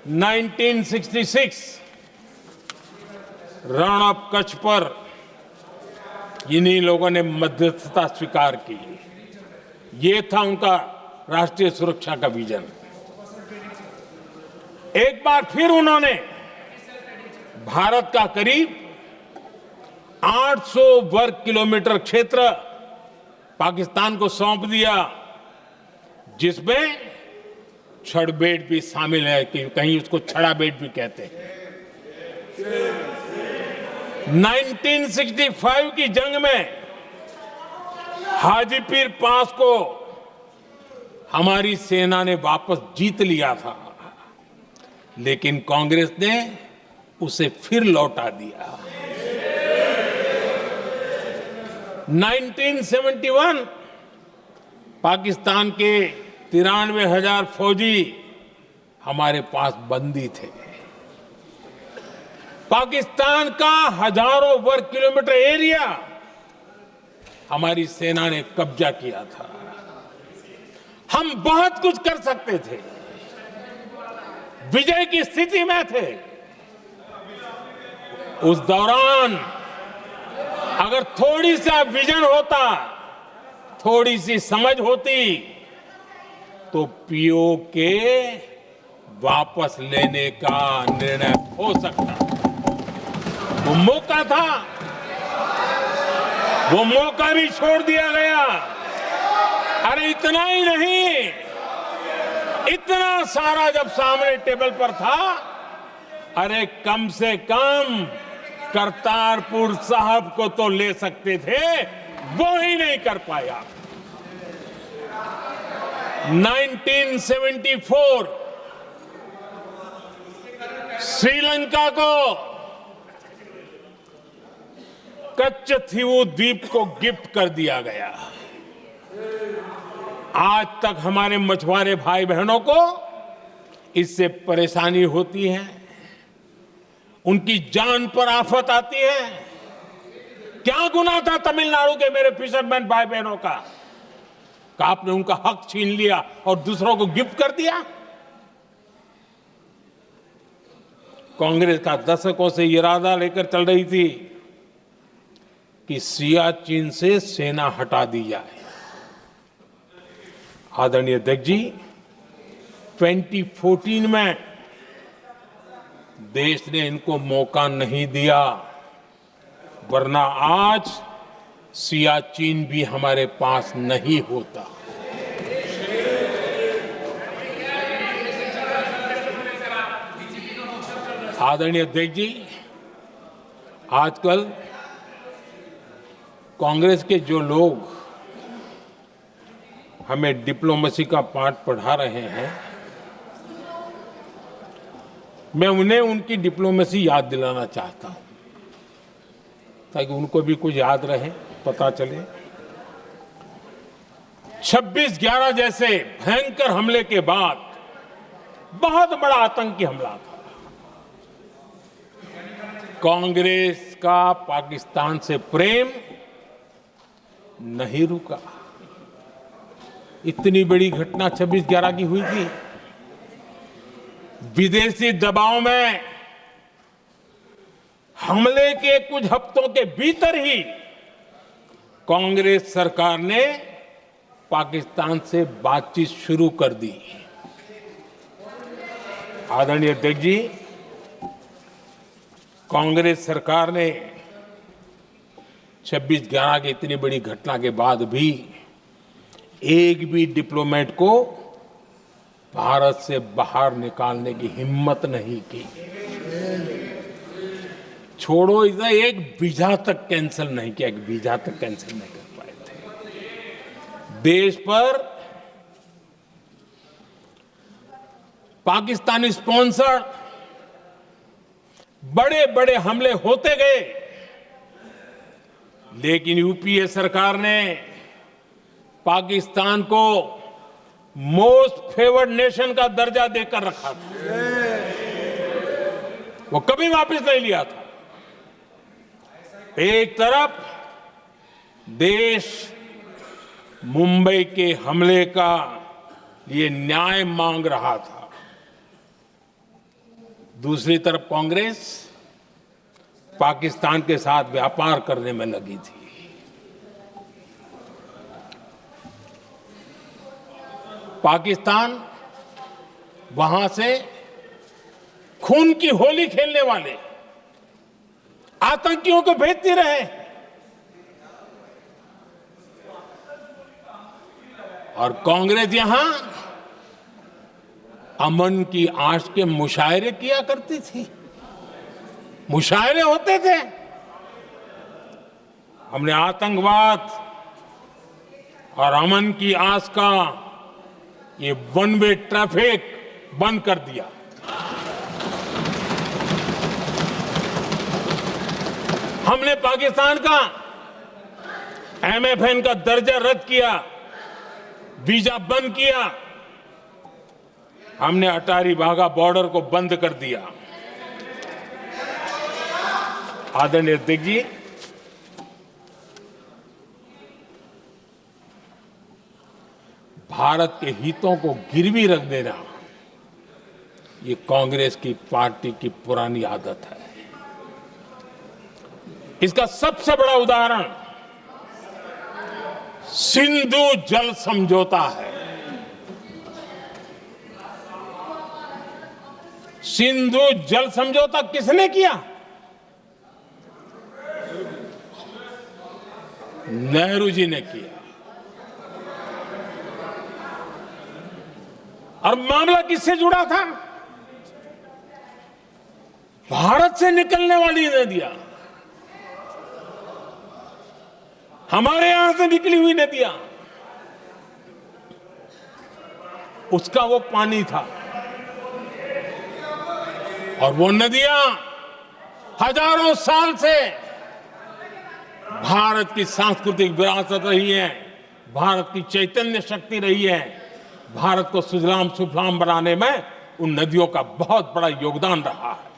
1966 रण of Kutch पर इन्हीं लोगों ने मध्यस्थता स्वीकार की। ये था उनका राष्ट्रीय सुरक्षा का विजन। एक बार फिर उन्होंने भारत का करीब 800 वर्ग किलोमीटर क्षेत्र पाकिस्तान को सौंप दिया, जिसमें छड़बेट भी शामिल है, कि कहीं उसको छड़ाबेट भी कहते हैं। 1965 की जंग में हाजीपीर पास को हमारी सेना ने वापस जीत लिया था, लेकिन कांग्रेस ने उसे फिर लौटा दिया। 1971 पाकिस्तान के 93,000 फौजी हमारे पास बंदी थे। पाकिस्तान का हजारों वर्ग किलोमीटर एरिया हमारी सेना ने कब्जा किया था। हम बहुत कुछ कर सकते थे, विजय की स्थिति में थे। उस दौरान अगर थोड़ी सा विजन होता, थोड़ी सी समझ होती, तो पीओके वापस लेने का निर्णय हो सकता। वो मौका था, वो मौका भी छोड़ दिया गया। अरे इतना ही नहीं, इतना सारा जब सामने टेबल पर था, अरे कम से कम करतारपुर साहब को तो ले सकते थे, वो ही नहीं कर पाया। 1974 श्रीलंका को कच्चथीवू द्वीप को गिफ्ट कर दिया गया। आज तक हमारे मछुआरे भाई बहनों को इससे परेशानी होती है, उनकी जान पर आफत आती है। क्या गुनाह था तमिलनाडु के मेरे फिशरमैन भाई बहनों का, कि आपने उनका हक छीन लिया और दूसरों को गिफ्ट कर दिया? कांग्रेस का दशकों से इरादा लेकर चल रही थी कि सियाचिन से सेना हटा दी जाए। आदरणीय अध्यक्ष जी, 2014 में देश ने इनको मौका नहीं दिया, वरना आज सियाचिन भी हमारे पास नहीं होता। आदरणीय अध्यक्ष जी, आजकल कांग्रेस के जो लोग हमें डिप्लोमेसी का पाठ पढ़ा रहे हैं, मैं उन्हें उनकी डिप्लोमेसी याद दिलाना चाहता हूं, ताकि उनको भी कुछ याद रहे, पता चले। 26/11 जैसे भयंकर हमले के बाद बहुत बड़ा आतंकी हमला था। कांग्रेस का पाकिस्तान से प्रेम नहीं रुका। इतनी बड़ी घटना 26/11 की हुई थी। विदेशी दबाव में हमले के कुछ हफ्तों के भीतर ही कांग्रेस सरकार ने पाकिस्तान से बातचीत शुरू कर दी। आदरणीय अध्यक्ष जी, कांग्रेस सरकार ने 26/11 की इतनी बड़ी घटना के बाद भी एक भी डिप्लोमेट को भारत से बाहर निकालने की हिम्मत नहीं की। छोड़ो, इधर एक वीजा तक कैंसिल नहीं किया, एक वीजा तक कैंसिल नहीं कर पाए थे। देश पर पाकिस्तानी स्पॉन्सर बड़े बड़े हमले होते गए, लेकिन यूपीए सरकार ने पाकिस्तान को मोस्ट फेवर्ड नेशन का दर्जा देकर रखा था। वो कभी वापस नहीं लिया था। एक तरफ देश मुंबई के हमले का लिए न्याय मांग रहा था, दूसरी तरफ कांग्रेस पाकिस्तान के साथ व्यापार करने में लगी थी। पाकिस्तान वहां से खून की होली खेलने वाले आतंकियों को भेजते रहे और कांग्रेस यहां अमन की आश के मुशायरे किया करती थी। मुशायरे होते थे। हमने आतंकवाद और अमन की आस का ये वन वे ट्रैफिक बंद कर दिया। हमने पाकिस्तान का एमएफएन का दर्जा रद्द किया, वीजा बंद किया। हमने अटारी वाघा बॉर्डर को बंद कर दिया। आदरणीय अध्यक्ष जी, भारत के हितों को गिरवी रख देना ये कांग्रेस की पार्टी की पुरानी आदत है। इसका सबसे बड़ा उदाहरण सिंधु जल समझौता है। सिंधु जल समझौता किसने किया? नेहरू जी ने किया। और मामला किससे जुड़ा था? भारत से निकलने वाली नदियां, हमारे यहां से निकली हुई नदियां, उसका वो पानी था। और वो नदियां हजारों साल से भारत की सांस्कृतिक विरासत रही है, भारत की चैतन्य शक्ति रही है। भारत को सुजलाम सुफलाम बनाने में उन नदियों का बहुत बड़ा योगदान रहा है।